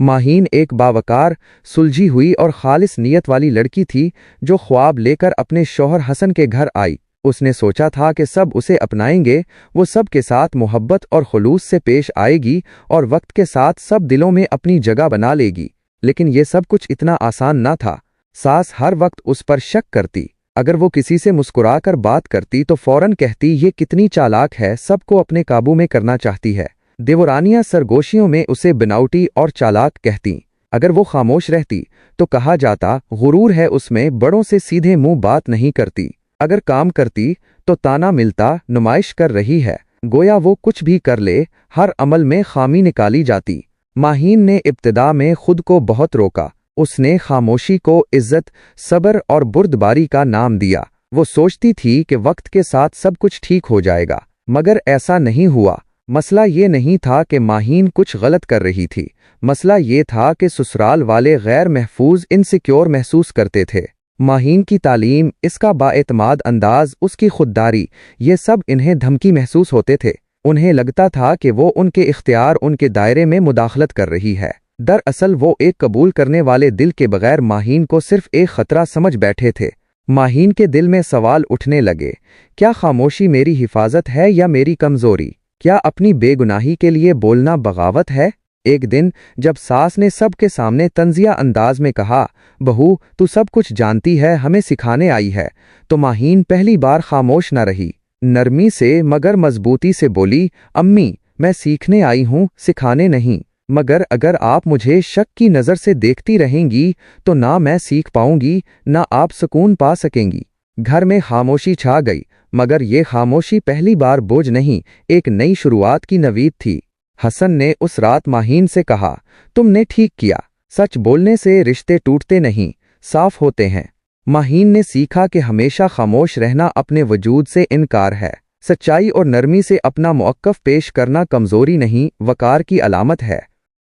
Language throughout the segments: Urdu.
ماہین ایک باوقار، سلجھی ہوئی اور خالص نیت والی لڑکی تھی جو خواب لے کر اپنے شوہر حسن کے گھر آئی۔ اس نے سوچا تھا کہ سب اسے اپنائیں گے، وہ سب کے ساتھ محبت اور خلوص سے پیش آئے گی اور وقت کے ساتھ سب دلوں میں اپنی جگہ بنا لے گی۔ لیکن یہ سب کچھ اتنا آسان نہ تھا۔ ساس ہر وقت اس پر شک کرتی۔ اگر وہ کسی سے مسکرا کر بات کرتی تو فوراً کہتی یہ کتنی چالاک ہے، سب کو اپنے قابو میں کرنا چاہتی ہے۔ دیورانیاں سرگوشیوں میں اسے بناوٹی اور چالاک کہتیں۔ اگر وہ خاموش رہتی تو کہا جاتا غرور ہے اس میں، بڑوں سے سیدھے منہ بات نہیں کرتی۔ اگر کام کرتی تو تانا ملتا نمائش کر رہی ہے، گویا وہ کچھ بھی کر لے، ہر عمل میں خامی نکالی جاتی۔ ماہین نے ابتدا میں خود کو بہت روکا۔ اس نے خاموشی کو عزت، صبر اور بردباری کا نام دیا۔ وہ سوچتی تھی کہ وقت کے ساتھ سب کچھ ٹھیک ہو جائے گا، مگر ایسا نہیں ہوا۔ مسئلہ یہ نہیں تھا کہ ماہین کچھ غلط کر رہی تھی، مسئلہ یہ تھا کہ سسرال والے غیر محفوظ انسیکیور محسوس کرتے تھے۔ ماہین کی تعلیم، اس کا بااعتماد انداز، اس کی خودداری، یہ سب انہیں دھمکی محسوس ہوتے تھے۔ انہیں لگتا تھا کہ وہ ان کے اختیار، ان کے دائرے میں مداخلت کر رہی ہے۔ دراصل وہ ایک قبول کرنے والے دل کے بغیر ماہین کو صرف ایک خطرہ سمجھ بیٹھے تھے۔ ماہین کے دل میں سوال اٹھنے لگے، کیا خاموشی میری حفاظت ہے یا میری کمزوری؟ کیا اپنی بے گناہی کے لیے بولنا بغاوت ہے؟ ایک دن جب ساس نے سب کے سامنے طنزیہ انداز میں کہا، بہو تو سب کچھ جانتی ہے، ہمیں سکھانے آئی ہے، تو ماہین پہلی بار خاموش نہ رہی۔ نرمی سے مگر مضبوطی سے بولی، امی میں سیکھنے آئی ہوں، سکھانے نہیں، مگر اگر آپ مجھے شک کی نظر سے دیکھتی رہیں گی تو نہ میں سیکھ پاؤں گی، نہ آپ سکون پا سکیں گی۔ گھر میں خاموشی چھا گئی، مگر یہ خاموشی پہلی بار بوجھ نہیں، ایک نئی شروعات کی نوید تھی۔ حسن نے اس رات ماہین سے کہا، تم نے ٹھیک کیا، سچ بولنے سے رشتے ٹوٹتے نہیں، صاف ہوتے ہیں۔ ماہین نے سیکھا کہ ہمیشہ خاموش رہنا اپنے وجود سے انکار ہے۔ سچائی اور نرمی سے اپنا موقف پیش کرنا کمزوری نہیں، وقار کی علامت ہے۔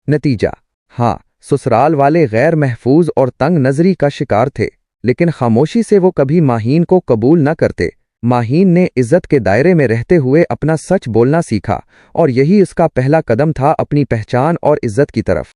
نتیجہ، ہاں، سسرال والے غیر محفوظ اور تنگ نظری کا شکار تھے، لیکن خاموشی سے وہ کبھی ماہین کو قبول نہ کرتے۔ ماہین نے عزت کے دائرے میں رہتے ہوئے اپنا سچ بولنا سیکھا، اور یہی اس کا پہلا قدم تھا اپنی پہچان اور عزت کی طرف۔